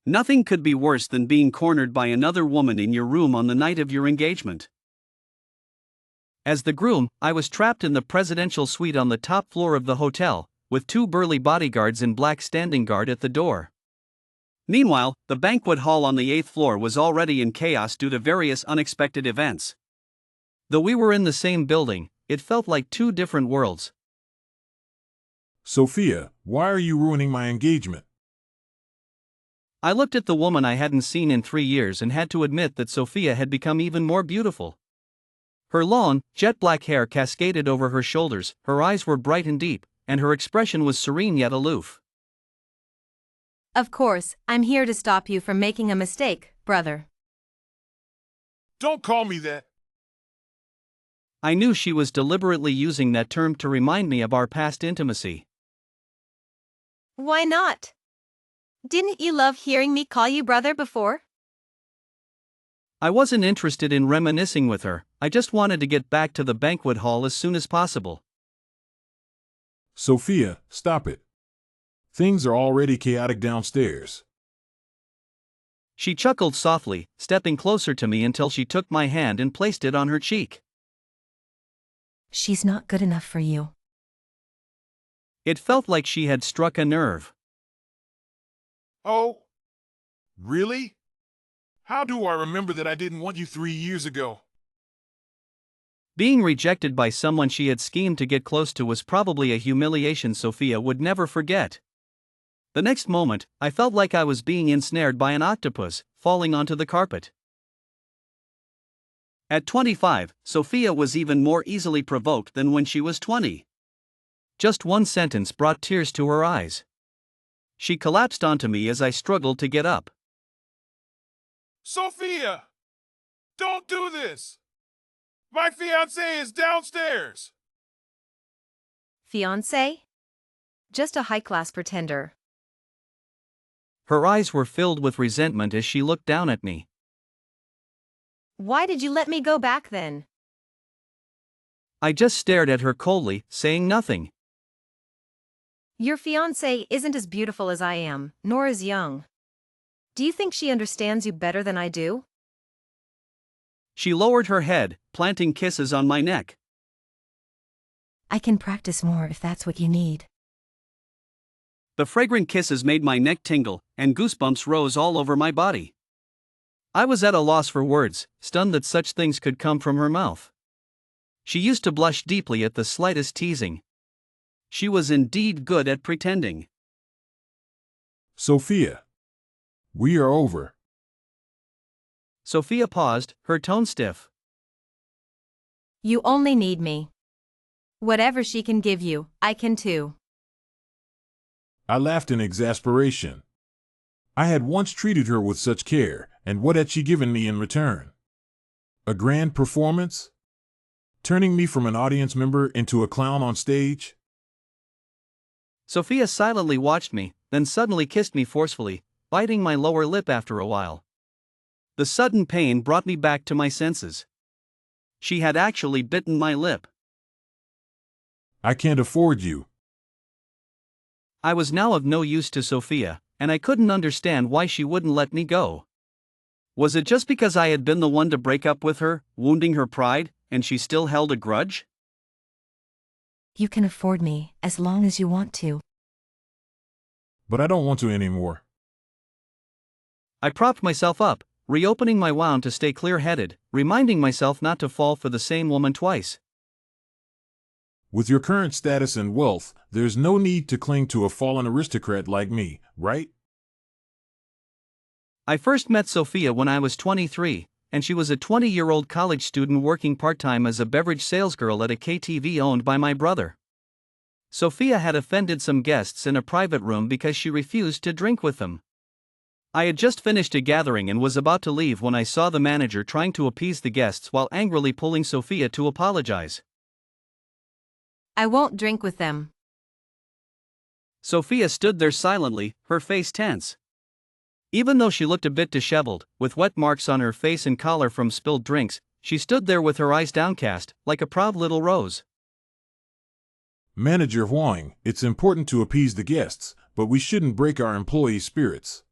Nothing could be worse than being cornered by another woman in your room on the night of your engagement. As the groom, I was trapped in the presidential suite on the top floor of the hotel, with two burly bodyguards in black standing guard at the door. Meanwhile, the banquet hall on the 8th floor was already in chaos due to various unexpected events. Though we were in the same building, it felt like two different worlds. Sophia, why are you ruining my engagement? I looked at the woman I hadn't seen in 3 years and had to admit that Sophia had become even more beautiful. Her long, jet-black hair cascaded over her shoulders, her eyes were bright and deep, and her expression was serene yet aloof. Of course, I'm here to stop you from making a mistake, brother. Don't call me that. I knew she was deliberately using that term to remind me of our past intimacy. Why not? Didn't you love hearing me call you brother before? I wasn't interested in reminiscing with her, I just wanted to get back to the banquet hall as soon as possible. Sophia, stop it. Things are already chaotic downstairs. She chuckled softly, stepping closer to me until she took my hand and placed it on her cheek. She's not good enough for you. It felt like she had struck a nerve. Oh? Really? How do I remember that I didn't want you 3 years ago? Being rejected by someone she had schemed to get close to was probably a humiliation Sophia would never forget. The next moment, I felt like I was being ensnared by an octopus, falling onto the carpet. At 25, Sophia was even more easily provoked than when she was 20. Just one sentence brought tears to her eyes. She collapsed onto me as I struggled to get up. Sophia! Don't do this! My fiancé is downstairs! Fiancé? Just a high-class pretender. Her eyes were filled with resentment as she looked down at me. Why did you let me go back then? I just stared at her coldly, saying nothing. Your fiancé isn't as beautiful as I am, nor as young. Do you think she understands you better than I do? She lowered her head, planting kisses on my neck. I can practice more if that's what you need. The fragrant kisses made my neck tingle, and goosebumps rose all over my body. I was at a loss for words, stunned that such things could come from her mouth. She used to blush deeply at the slightest teasing. She was indeed good at pretending. Sophia, we are over. Sophia paused, her tone stiff. You only need me. Whatever she can give you, I can too. I laughed in exasperation. I had once treated her with such care, and what had she given me in return? A grand performance? Turning me from an audience member into a clown on stage? Sophia silently watched me, then suddenly kissed me forcefully, biting my lower lip after a while. The sudden pain brought me back to my senses. She had actually bitten my lip. I can't afford you. I was now of no use to Sophia, and I couldn't understand why she wouldn't let me go. Was it just because I had been the one to break up with her, wounding her pride, and she still held a grudge? You can afford me, as long as you want to. But I don't want to anymore. I propped myself up, reopening my wound to stay clear-headed, reminding myself not to fall for the same woman twice. With your current status and wealth, there's no need to cling to a fallen aristocrat like me, right? I first met Sophia when I was 23, and she was a 20-year-old college student working part-time as a beverage salesgirl at a KTV owned by my brother. Sophia had offended some guests in a private room because she refused to drink with them. I had just finished a gathering and was about to leave when I saw the manager trying to appease the guests while angrily pulling Sophia to apologize. I won't drink with them. Sophia stood there silently, her face tense. Even though she looked a bit disheveled, with wet marks on her face and collar from spilled drinks, she stood there with her eyes downcast, like a proud little rose. Manager Huang, it's important to appease the guests, but we shouldn't break our employees' spirits.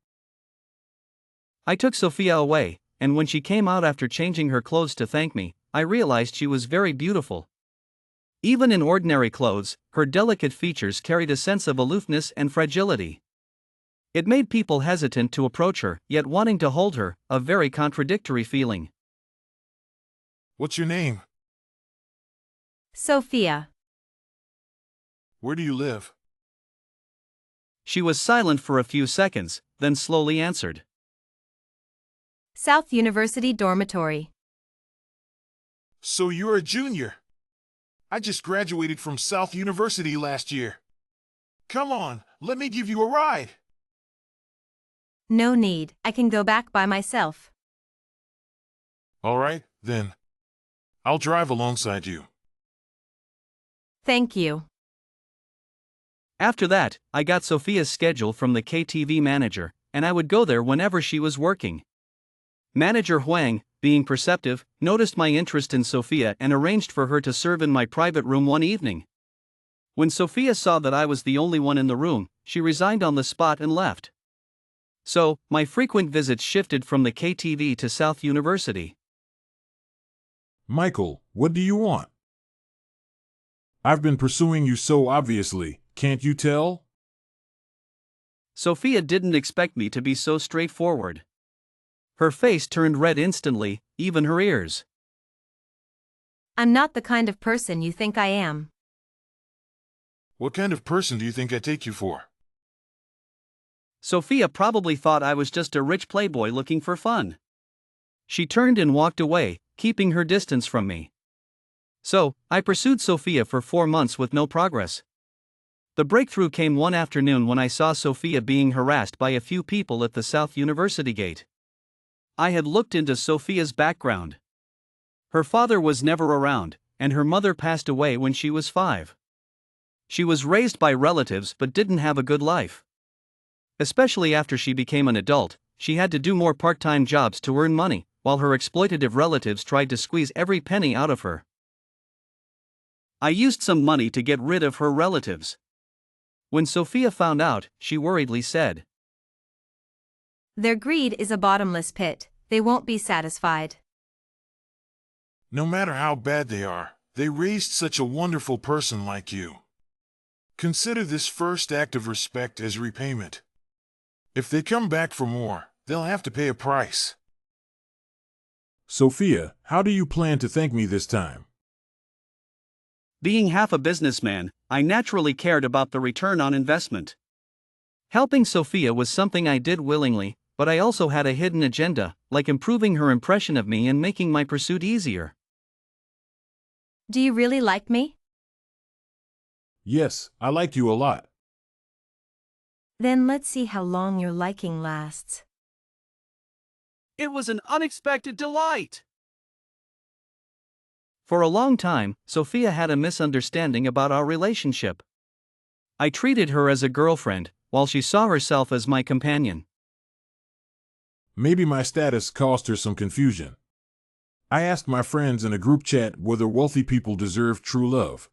I took Sophia away, and when she came out after changing her clothes to thank me, I realized she was very beautiful. Even in ordinary clothes, her delicate features carried a sense of aloofness and fragility. It made people hesitant to approach her, yet wanting to hold her, a very contradictory feeling. What's your name? Sophia. Where do you live? She was silent for a few seconds, then slowly answered. South University Dormitory. So you're a junior. I just graduated from South University last year. Come on, let me give you a ride. No need, I can go back by myself. All right, then. I'll drive alongside you. Thank you. After that, I got Sophia's schedule from the KTV manager, and I would go there whenever she was working. Manager Huang, being perceptive, noticed my interest in Sophia and arranged for her to serve in my private room one evening. When Sophia saw that I was the only one in the room, she resigned on the spot and left. So, my frequent visits shifted from the KTV to South University. Michael, what do you want? I've been pursuing you so obviously, can't you tell? Sophia didn't expect me to be so straightforward. Her face turned red instantly, even her ears. I'm not the kind of person you think I am. What kind of person do you think I take you for? Sophia probably thought I was just a rich playboy looking for fun. She turned and walked away, keeping her distance from me. So, I pursued Sophia for 4 months with no progress. The breakthrough came one afternoon when I saw Sophia being harassed by a few people at the South University gate. I had looked into Sophia's background. Her father was never around, and her mother passed away when she was 5. She was raised by relatives but didn't have a good life. Especially after she became an adult, she had to do more part-time jobs to earn money, while her exploitative relatives tried to squeeze every penny out of her. I used some money to get rid of her relatives. When Sophia found out, she worriedly said, Their greed is a bottomless pit, they won't be satisfied. No matter how bad they are, they raised such a wonderful person like you. Consider this first act of respect as repayment. If they come back for more, they'll have to pay a price. Sophia, how do you plan to thank me this time? Being half a businessman, I naturally cared about the return on investment. Helping Sophia was something I did willingly, but I also had a hidden agenda, like improving her impression of me and making my pursuit easier. Do you really like me? Yes, I like you a lot. Then let's see how long your liking lasts. It was an unexpected delight. For a long time, Sophia had a misunderstanding about our relationship. I treated her as a girlfriend, while she saw herself as my companion. Maybe my status caused her some confusion. I asked my friends in a group chat whether wealthy people deserve true love.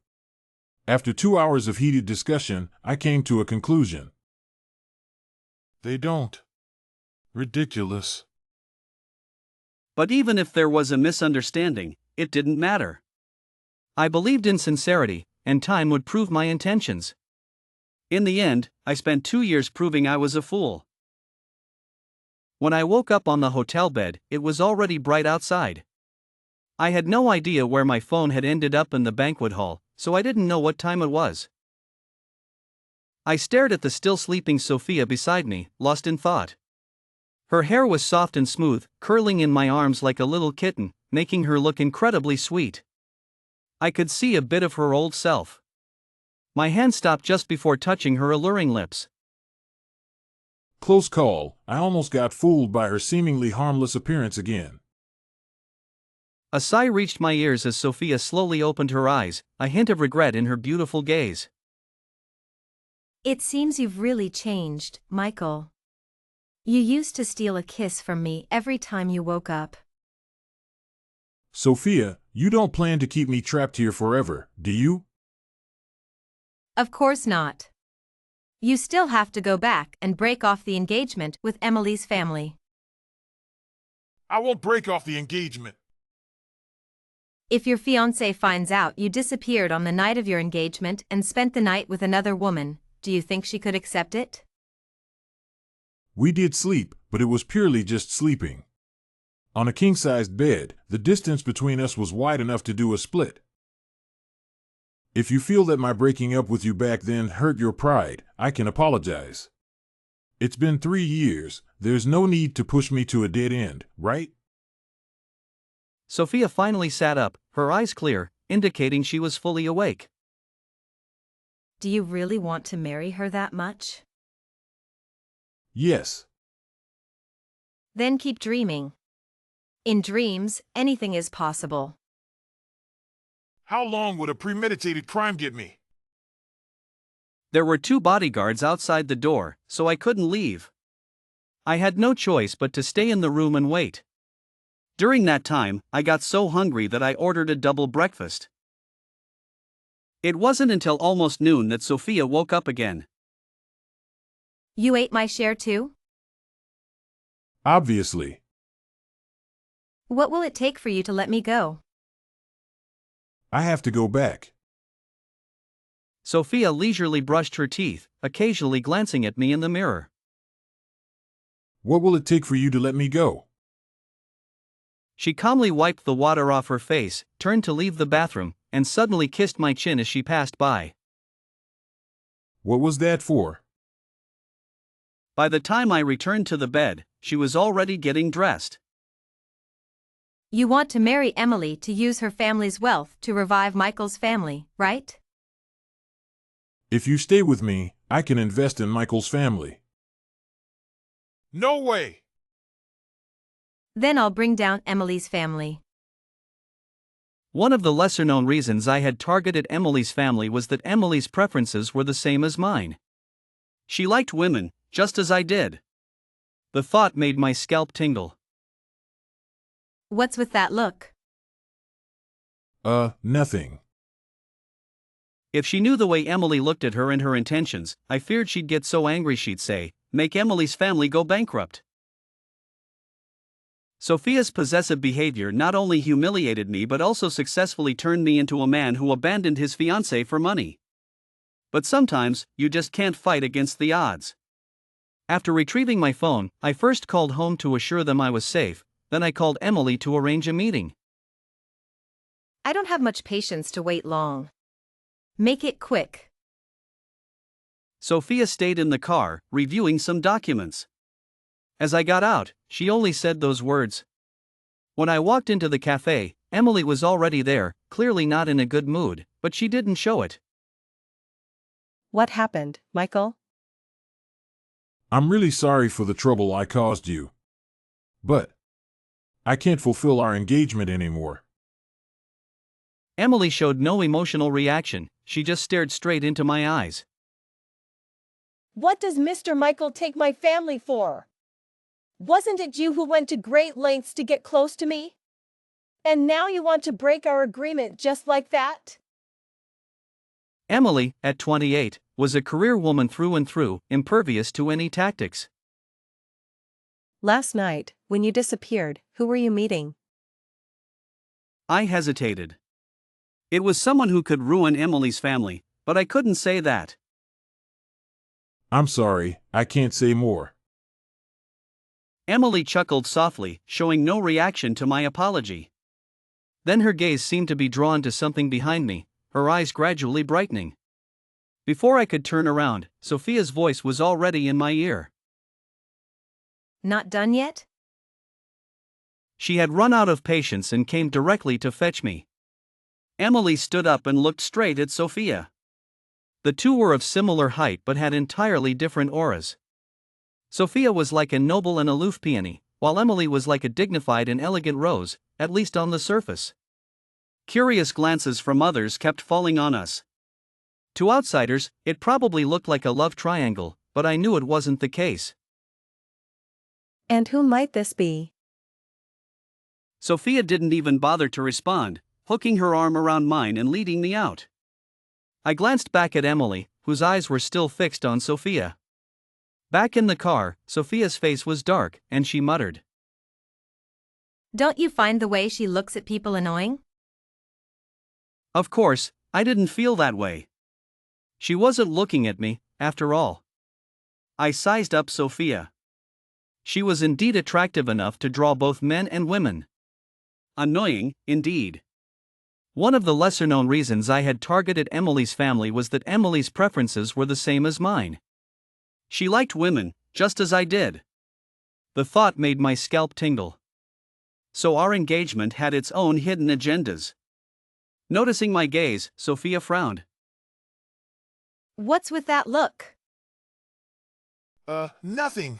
After 2 hours of heated discussion, I came to a conclusion. They don't. Ridiculous. But even if there was a misunderstanding, it didn't matter. I believed in sincerity, and time would prove my intentions. In the end, I spent 2 years proving I was a fool. When I woke up on the hotel bed, it was already bright outside. I had no idea where my phone had ended up in the banquet hall, so I didn't know what time it was. I stared at the still sleeping Sophia beside me, lost in thought. Her hair was soft and smooth, curling in my arms like a little kitten, making her look incredibly sweet. I could see a bit of her old self. My hand stopped just before touching her alluring lips. Close call. I almost got fooled by her seemingly harmless appearance again. A sigh reached my ears as Sophia slowly opened her eyes, a hint of regret in her beautiful gaze. It seems you've really changed, Michael. You used to steal a kiss from me every time you woke up. Sophia, you don't plan to keep me trapped here forever, do you? Of course not. You still have to go back and break off the engagement with Emily's family. I won't break off the engagement. If your fiancé finds out you disappeared on the night of your engagement and spent the night with another woman, do you think she could accept it? We did sleep, but it was purely just sleeping. On a king-sized bed, the distance between us was wide enough to do a split. If you feel that my breaking up with you back then hurt your pride, I can apologize. It's been 3 years, there's no need to push me to a dead end, right? Sophia finally sat up, her eyes clear, indicating she was fully awake. Do you really want to marry her that much? Yes. Then keep dreaming. In dreams, anything is possible. How long would a premeditated crime get me? There were 2 bodyguards outside the door, so I couldn't leave. I had no choice but to stay in the room and wait. During that time, I got so hungry that I ordered a double breakfast. It wasn't until almost noon that Sophia woke up again. You ate my share too? Obviously. What will it take for you to let me go? I have to go back. Sophia leisurely brushed her teeth, occasionally glancing at me in the mirror. What will it take for you to let me go? She calmly wiped the water off her face, turned to leave the bathroom, and suddenly kissed my chin as she passed by. What was that for? By the time I returned to the bed, she was already getting dressed. You want to marry Emily to use her family's wealth to revive Michael's family, right? If you stay with me, I can invest in Michael's family. No way! Then I'll bring down Emily's family. One of the lesser-known reasons I had targeted Emily's family was that Emily's preferences were the same as mine. She liked women, just as I did. The thought made my scalp tingle. What's with that look? Nothing. If she knew the way Emily looked at her and her intentions, I feared she'd get so angry she'd say, "Make Emily's family go bankrupt." Sophia's possessive behavior not only humiliated me but also successfully turned me into a man who abandoned his fiancée for money. But sometimes, you just can't fight against the odds. After retrieving my phone, I first called home to assure them I was safe, then I called Emily to arrange a meeting. I don't have much patience to wait long. Make it quick. Sophia stayed in the car, reviewing some documents. As I got out, she only said those words. When I walked into the cafe, Emily was already there, clearly not in a good mood, but she didn't show it. What happened, Michael? I'm really sorry for the trouble I caused you. But I can't fulfill our engagement anymore. Emily showed no emotional reaction, she just stared straight into my eyes. What does Mr. Michael take my family for? Wasn't it you who went to great lengths to get close to me? And now you want to break our agreement just like that? Emily, at 28, was a career woman through and through, impervious to any tactics. Last night, when you disappeared, who were you meeting? I hesitated. It was someone who could ruin Emily's family, but I couldn't say that. I'm sorry, I can't say more. Emily chuckled softly, showing no reaction to my apology. Then her gaze seemed to be drawn to something behind me, her eyes gradually brightening. Before I could turn around, Sophia's voice was already in my ear. Not done yet? She had run out of patience and came directly to fetch me. Emily stood up and looked straight at Sophia. The two were of similar height but had entirely different auras. Sophia was like a noble and aloof peony, while Emily was like a dignified and elegant rose, at least on the surface. Curious glances from others kept falling on us. To outsiders, it probably looked like a love triangle, but I knew it wasn't the case. And who might this be? Sophia didn't even bother to respond, hooking her arm around mine and leading me out. I glanced back at Emily, whose eyes were still fixed on Sophia. Back in the car, Sophia's face was dark, and she muttered, Don't you find the way she looks at people annoying? Of course, I didn't feel that way. She wasn't looking at me, after all. I sized up Sophia. She was indeed attractive enough to draw both men and women. Annoying, indeed. One of the lesser-known reasons I had targeted Emily's family was that Emily's preferences were the same as mine. She liked women, just as I did. The thought made my scalp tingle. So our engagement had its own hidden agendas. Noticing my gaze, Sophia frowned. What's with that look? Nothing.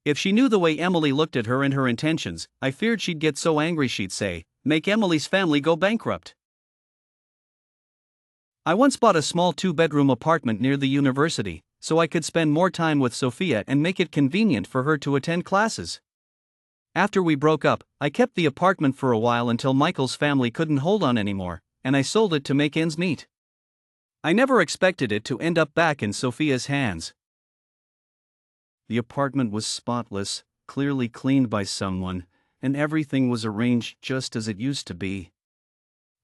If she knew the way Emily looked at her and her intentions, I feared she'd get so angry she'd say, "Make Emily's family go bankrupt." I once bought a small 2-bedroom apartment near the university, so I could spend more time with Sophia and make it convenient for her to attend classes. After we broke up, I kept the apartment for a while until Michael's family couldn't hold on anymore, and I sold it to make ends meet. I never expected it to end up back in Sophia's hands. The apartment was spotless, clearly cleaned by someone, and everything was arranged just as it used to be.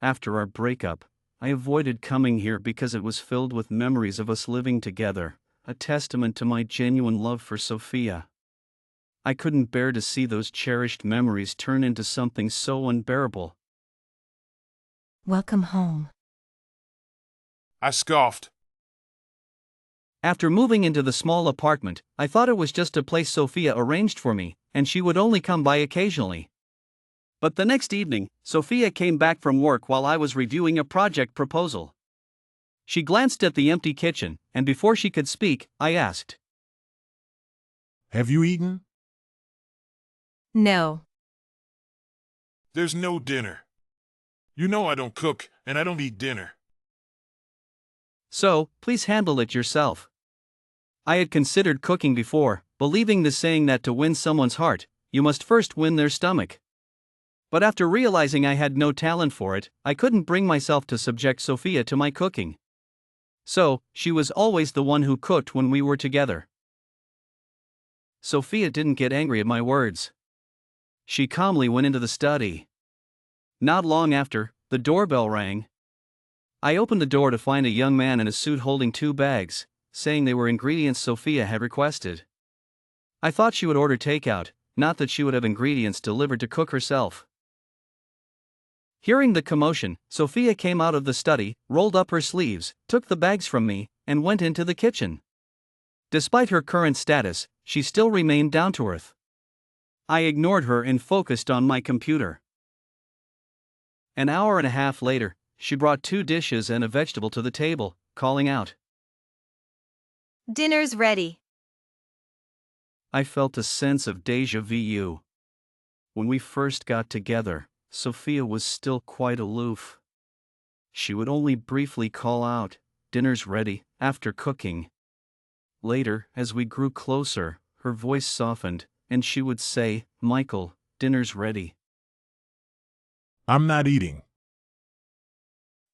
After our breakup, I avoided coming here because it was filled with memories of us living together, a testament to my genuine love for Sophia. I couldn't bear to see those cherished memories turn into something so unbearable. Welcome home. I scoffed. After moving into the small apartment, I thought it was just a place Sophia arranged for me, and she would only come by occasionally. But the next evening, Sophia came back from work while I was reviewing a project proposal. She glanced at the empty kitchen, and before she could speak, I asked, Have you eaten? No. There's no dinner. You know I don't cook, and I don't eat dinner. "So, please handle it yourself." I had considered cooking before, believing the saying that to win someone's heart, you must first win their stomach. But after realizing I had no talent for it, I couldn't bring myself to subject Sophia to my cooking. So, she was always the one who cooked when we were together. Sophia didn't get angry at my words. She calmly went into the study. Not long after, the doorbell rang. I opened the door to find a young man in a suit holding 2 bags, saying they were ingredients Sophia had requested. I thought she would order takeout, not that she would have ingredients delivered to cook herself. Hearing the commotion, Sophia came out of the study, rolled up her sleeves, took the bags from me, and went into the kitchen. Despite her current status, she still remained down to earth. I ignored her and focused on my computer. An hour and a half later, she brought 2 dishes and a vegetable to the table, calling out, Dinner's ready. I felt a sense of déjà vu. When we first got together, Sophia was still quite aloof. She would only briefly call out, "Dinner's ready," after cooking. Later, as we grew closer, her voice softened, and she would say, "Michael, dinner's ready." I'm not eating.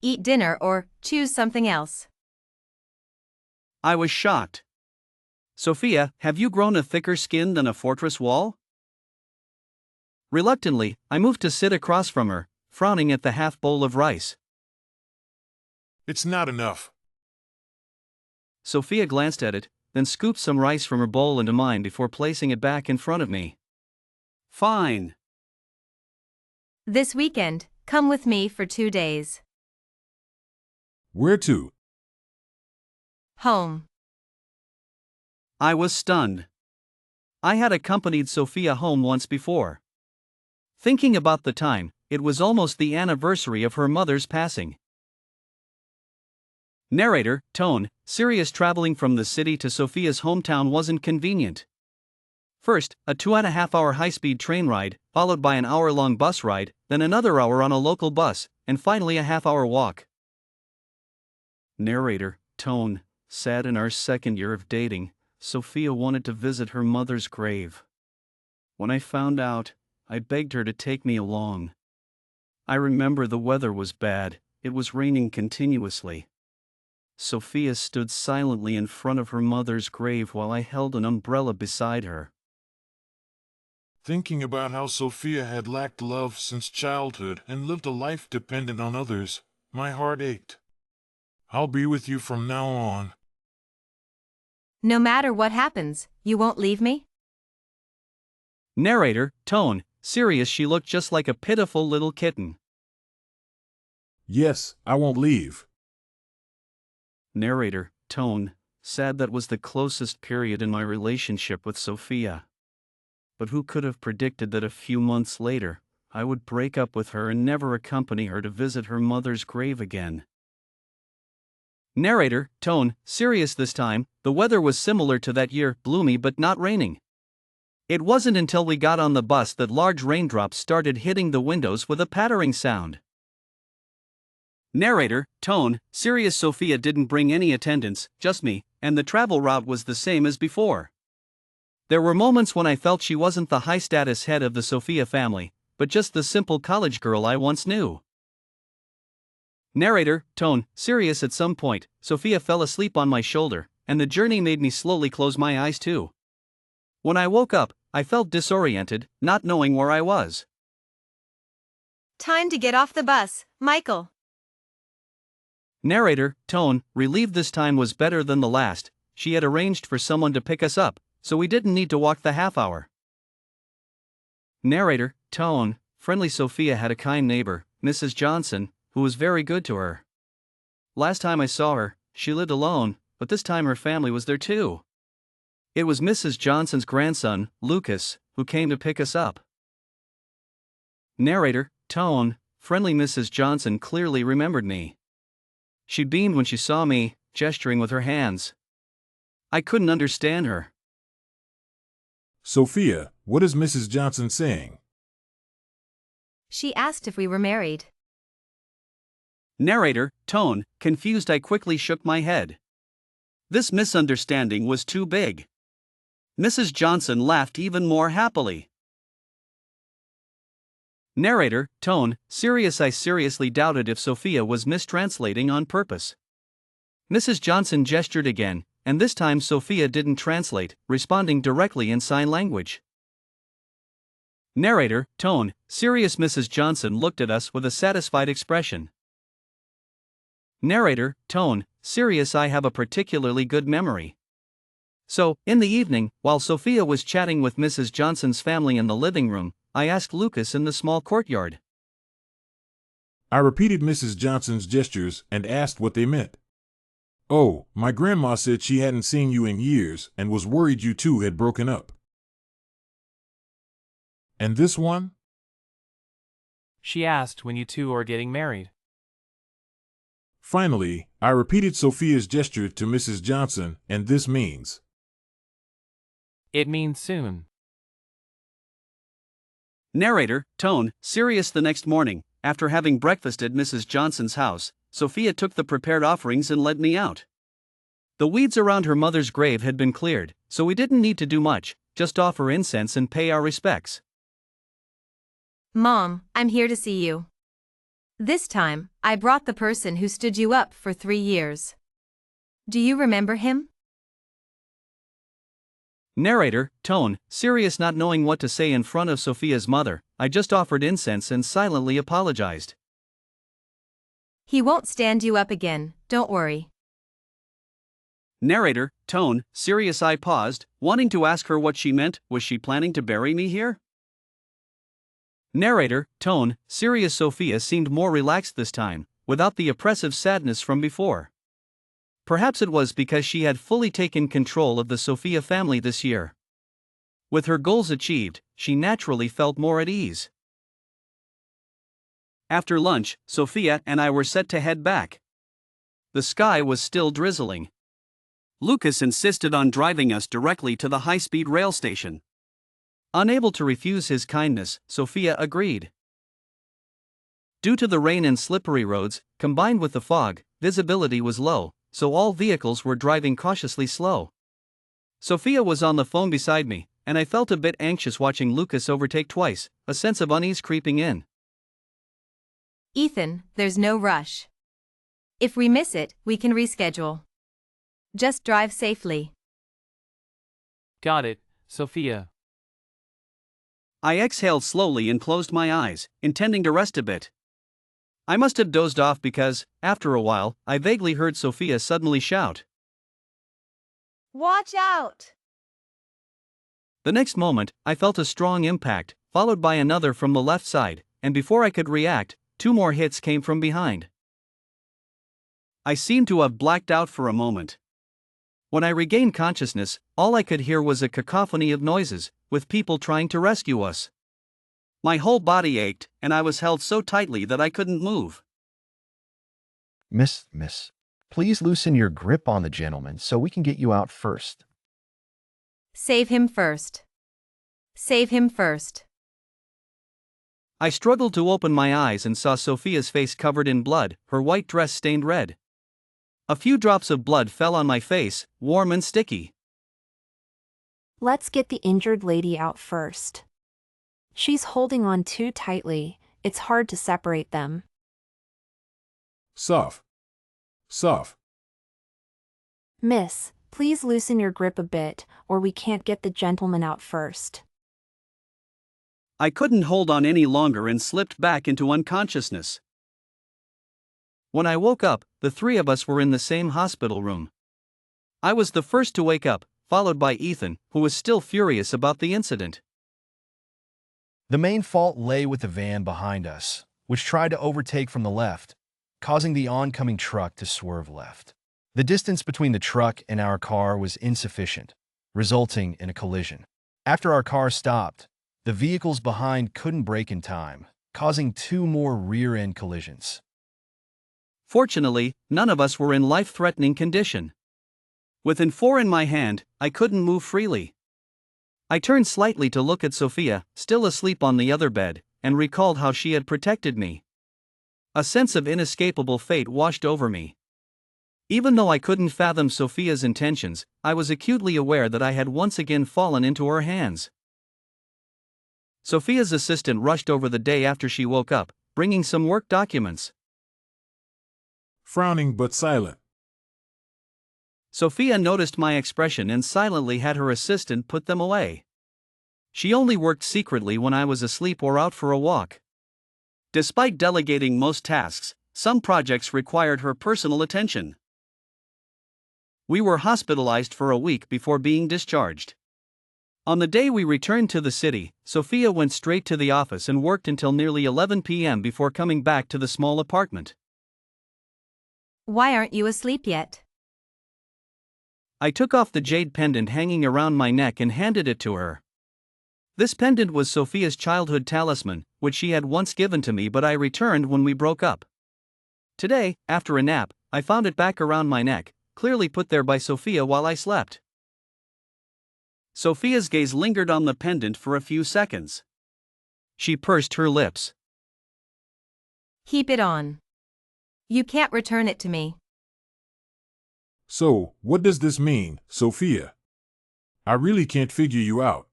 Eat dinner or choose something else. I was shocked. "Sophia, have you grown a thicker skin than a fortress wall?" Reluctantly, I moved to sit across from her, frowning at the half bowl of rice. It's not enough. Sophia glanced at it, then scooped some rice from her bowl into mine before placing it back in front of me. "Fine." This weekend, come with me for 2 days. Where to? Home. I was stunned. I had accompanied Sophia home once before. Thinking about the time, it was almost the anniversary of her mother's passing. Narrator, tone, serious. Traveling from the city to Sophia's hometown wasn't convenient. First, a 2.5-hour high-speed train ride, followed by an hour-long bus ride, then another hour on a local bus, and finally a half-hour walk. Narrator, tone, sad. In our 2nd year of dating, Sophia wanted to visit her mother's grave. When I found out, I begged her to take me along. I remember the weather was bad, it was raining continuously. Sophia stood silently in front of her mother's grave while I held an umbrella beside her. Thinking about how Sophia had lacked love since childhood and lived a life dependent on others, my heart ached. I'll be with you from now on. No matter what happens, you won't leave me? Narrator, tone, serious. She looked just like a pitiful little kitten. Yes, I won't leave. Narrator, tone, sad. That was the closest period in my relationship with Sophia. But who could have predicted that a few months later, I would break up with her and never accompany her to visit her mother's grave again? Narrator, tone, serious. This time, the weather was similar to that year, gloomy but not raining. It wasn't until we got on the bus that large raindrops started hitting the windows with a pattering sound. Narrator, tone, serious. Sophia didn't bring any attendants, just me, and the travel route was the same as before. There were moments when I felt she wasn't the high-status head of the Sophia family, but just the simple college girl I once knew. Narrator, tone, serious. At some point, Sophia fell asleep on my shoulder, and the journey made me slowly close my eyes too. When I woke up, I felt disoriented, not knowing where I was. Time to get off the bus, Michael. Narrator, tone, relieved. This time was better than the last. She had arranged for someone to pick us up, so we didn't need to walk the half hour. Narrator, tone, friendly. Sophia had a kind neighbor, Mrs. Johnson, who was very good to her. Last time I saw her, she lived alone, but this time her family was there too. It was Mrs. Johnson's grandson, Lucas, who came to pick us up. Narrator, tone, friendly. Mrs. Johnson clearly remembered me. She beamed when she saw me, gesturing with her hands. I couldn't understand her. Sophia, what is Mrs. Johnson saying? She asked if we were married. Narrator, tone, confused. I quickly shook my head. This misunderstanding was too big. Mrs. Johnson laughed even more happily. Narrator, tone, serious. I seriously doubted if Sophia was mistranslating on purpose. Mrs. Johnson gestured again, and this time Sophia didn't translate, responding directly in sign language. Narrator, tone, serious. Mrs. Johnson looked at us with a satisfied expression. Narrator, tone, serious. I have a particularly good memory. So, in the evening, while Sophia was chatting with Mrs. Johnson's family in the living room, I asked Lucas in the small courtyard. I repeated Mrs. Johnson's gestures and asked what they meant. Oh, my grandma said she hadn't seen you in years and was worried you two had broken up. And this one? She asked when you two are getting married. Finally, I repeated Sophia's gesture to Mrs. Johnson, and this means. It means soon. Narrator, tone, serious. The next morning, after having breakfast at Mrs. Johnson's house, Sophia took the prepared offerings and led me out. The weeds around her mother's grave had been cleared, so we didn't need to do much, just offer incense and pay our respects. Mom, I'm here to see you. This time, I brought the person who stood you up for 3 years. Do you remember him? Narrator, tone, serious. Not knowing what to say in front of Sophia's mother, I just offered incense and silently apologized. He won't stand you up again, don't worry. Narrator, tone, serious. I paused, wanting to ask her what she meant. Was she planning to bury me here? Narrator, tone, serious. Sophia seemed more relaxed this time, without the oppressive sadness from before. Perhaps it was because she had fully taken control of the Sophia family this year. With her goals achieved, she naturally felt more at ease. After lunch, Sophia and I were set to head back. The sky was still drizzling. Lucas insisted on driving us directly to the high-speed rail station. Unable to refuse his kindness, Sophia agreed. Due to the rain and slippery roads, combined with the fog, visibility was low, so all vehicles were driving cautiously slow. Sophia was on the phone beside me, and I felt a bit anxious watching Lucas overtake twice, a sense of unease creeping in. Ethan, there's no rush. If we miss it, we can reschedule. Just drive safely. Got it, Sophia. I exhaled slowly and closed my eyes, intending to rest a bit. I must have dozed off because, after a while, I vaguely heard Sophia suddenly shout. Watch out! The next moment, I felt a strong impact, followed by another from the left side, and before I could react, 2 more hits came from behind. I seemed to have blacked out for a moment. When I regained consciousness, all I could hear was a cacophony of noises, with people trying to rescue us. My whole body ached, and I was held so tightly that I couldn't move. Miss, please loosen your grip on the gentleman so we can get you out first. Save him first. Save him first. I struggled to open my eyes and saw Sophia's face covered in blood, her white dress stained red. A few drops of blood fell on my face, warm and sticky. Let's get the injured lady out first. She's holding on too tightly, it's hard to separate them. Soft. Miss, please loosen your grip a bit, or we can't get the gentleman out first. I couldn't hold on any longer and slipped back into unconsciousness. When I woke up, the 3 of us were in the same hospital room. I was the first to wake up, followed by Ethan, who was still furious about the incident. The main fault lay with the van behind us, which tried to overtake from the left, causing the oncoming truck to swerve left. The distance between the truck and our car was insufficient, resulting in a collision. After our car stopped, the vehicles behind couldn't brake in time, causing 2 more rear-end collisions. Fortunately, none of us were in life-threatening condition. With N4 in my hand, I couldn't move freely. I turned slightly to look at Sophia, still asleep on the other bed, and recalled how she had protected me. A sense of inescapable fate washed over me. Even though I couldn't fathom Sophia's intentions, I was acutely aware that I had once again fallen into her hands. Sophia's assistant rushed over the day after she woke up, bringing some work documents. Frowning but silent. Sophia noticed my expression and silently had her assistant put them away. She only worked secretly when I was asleep or out for a walk. Despite delegating most tasks, some projects required her personal attention. We were hospitalized for a week before being discharged. On the day we returned to the city, Sophia went straight to the office and worked until nearly 11 p.m. before coming back to the small apartment. Why aren't you asleep yet? I took off the jade pendant hanging around my neck and handed it to her. This pendant was Sophia's childhood talisman, which she had once given to me, but I returned when we broke up. Today, after a nap, I found it back around my neck, clearly put there by Sophia while I slept. Sophia's gaze lingered on the pendant for a few seconds. She pursed her lips. Keep it on. You can't return it to me. So, what does this mean, Sophia? I really can't figure you out.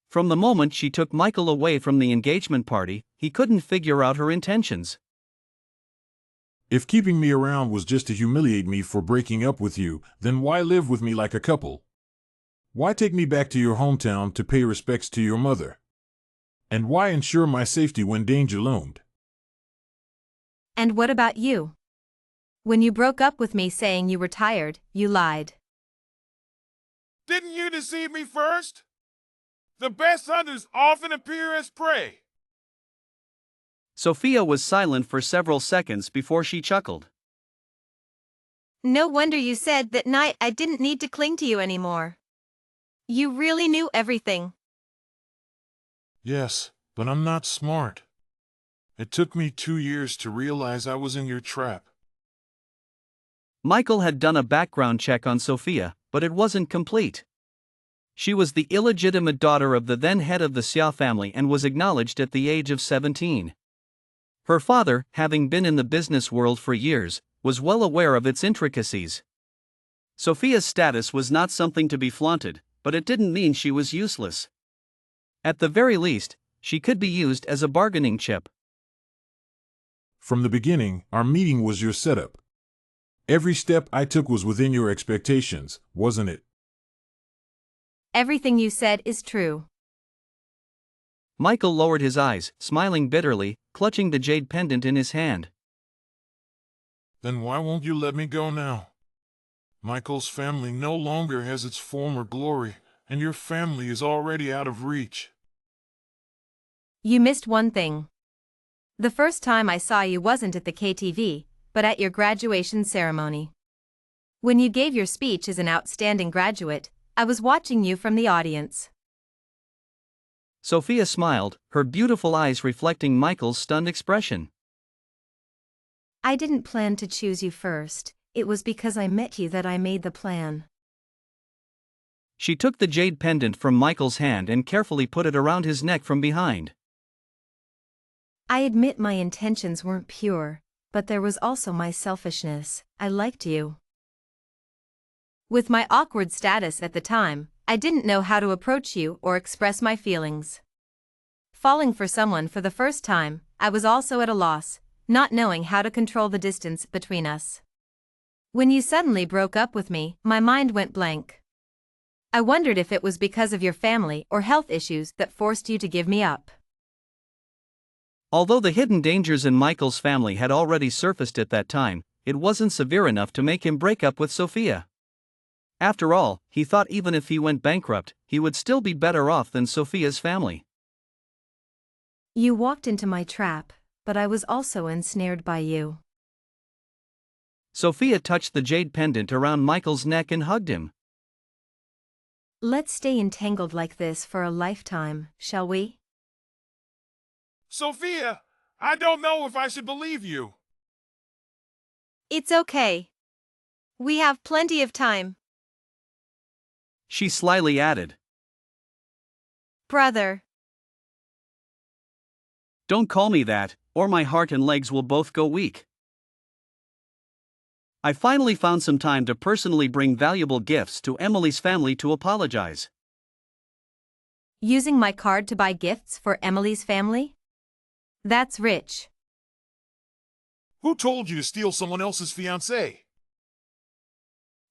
From the moment she took Michael away from the engagement party, he couldn't figure out her intentions. If keeping me around was just to humiliate me for breaking up with you, then why live with me like a couple? Why take me back to your hometown to pay respects to your mother? And why ensure my safety when danger loomed? And what about you? When you broke up with me saying you were tired, you lied. Didn't you deceive me first? The best hunters often appear as prey. Sophia was silent for several seconds before she chuckled. No wonder you said that night I didn't need to cling to you anymore. You really knew everything. Yes, but I'm not smart. It took me 2 years to realize I was in your trap. Michael had done a background check on Sophia, but it wasn't complete. She was the illegitimate daughter of the then head of the Xia family and was acknowledged at the age of 17. Her father, having been in the business world for years, was well aware of its intricacies. Sophia's status was not something to be flaunted, but it didn't mean she was useless. At the very least, she could be used as a bargaining chip. From the beginning, our meeting was your setup. Every step I took was within your expectations, wasn't it? Everything you said is true. Michael lowered his eyes, smiling bitterly, clutching the jade pendant in his hand. Then why won't you let me go now? Michael's family no longer has its former glory, and your family is already out of reach. You missed one thing. The first time I saw you wasn't at the KTV, but at your graduation ceremony. When you gave your speech as an outstanding graduate, I was watching you from the audience. Sophia smiled, her beautiful eyes reflecting Michael's stunned expression. I didn't plan to choose you first, it was because I met you that I made the plan. She took the jade pendant from Michael's hand and carefully put it around his neck from behind. I admit my intentions weren't pure, but there was also my selfishness. I liked you. With my awkward status at the time, I didn't know how to approach you or express my feelings. Falling for someone for the first time, I was also at a loss, not knowing how to control the distance between us. When you suddenly broke up with me, my mind went blank. I wondered if it was because of your family or health issues that forced you to give me up. Although the hidden dangers in Michael's family had already surfaced at that time, it wasn't severe enough to make him break up with Sophia. After all, he thought even if he went bankrupt, he would still be better off than Sophia's family. You walked into my trap, but I was also ensnared by you. Sophia touched the jade pendant around Michael's neck and hugged him. Let's stay entangled like this for a lifetime, shall we? Sophia, I don't know if I should believe you. It's okay. We have plenty of time. She slyly added. Brother. Don't call me that, or my heart and legs will both go weak. I finally found some time to personally bring valuable gifts to Emily's family to apologize. Using my card to buy gifts for Emily's family? That's rich. Who told you to steal someone else's fiancé?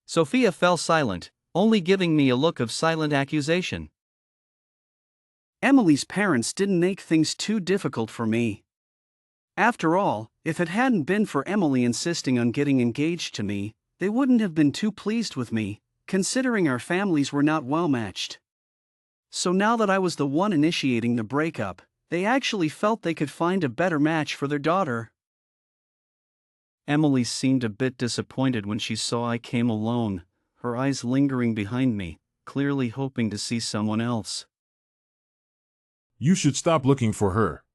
Sophia fell silent, only giving me a look of silent accusation. Emily's parents didn't make things too difficult for me. After all, if it hadn't been for Emily insisting on getting engaged to me, they wouldn't have been too pleased with me, considering our families were not well matched. So now that I was the one initiating the breakup, they actually felt they could find a better match for their daughter. Emily seemed a bit disappointed when she saw I came alone, her eyes lingering behind me, clearly hoping to see someone else. You should stop looking for her.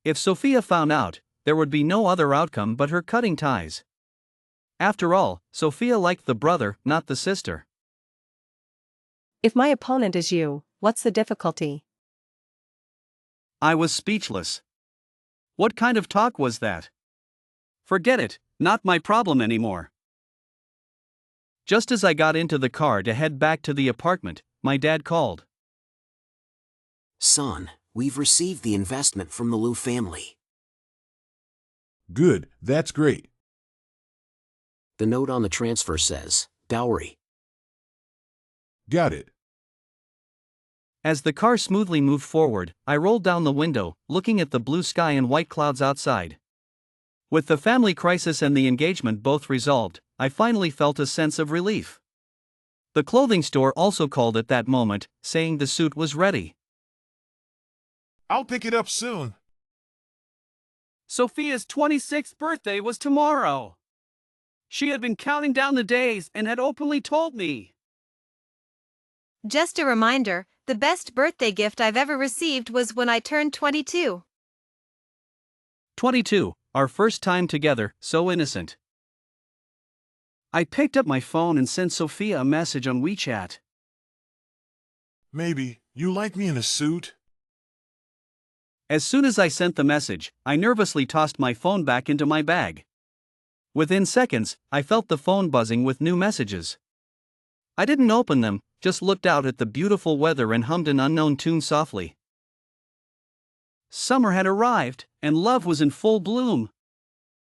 If Sophia found out, there would be no other outcome but her cutting ties. After all, Sophia liked the brother, not the sister. If my opponent is you, what's the difficulty? I was speechless. What kind of talk was that? Forget it, not my problem anymore. Just as I got into the car to head back to the apartment, my dad called. Son, we've received the investment from the Liu family. Good, that's great. The note on the transfer says, dowry. Got it. As the car smoothly moved forward, I rolled down the window, looking at the blue sky and white clouds outside. With the family crisis and the engagement both resolved, I finally felt a sense of relief. The clothing store also called at that moment, saying the suit was ready. I'll pick it up soon. Sophia's 26th birthday was tomorrow. She had been counting down the days and had openly told me. Just a reminder, the best birthday gift I've ever received was when I turned 22. 22, our first time together, so innocent. I picked up my phone and sent Sophia a message on WeChat. Maybe you like me in a suit? As soon as I sent the message, I nervously tossed my phone back into my bag. Within seconds, I felt the phone buzzing with new messages. I didn't open them, just looked out at the beautiful weather and hummed an unknown tune softly. Summer had arrived, and love was in full bloom.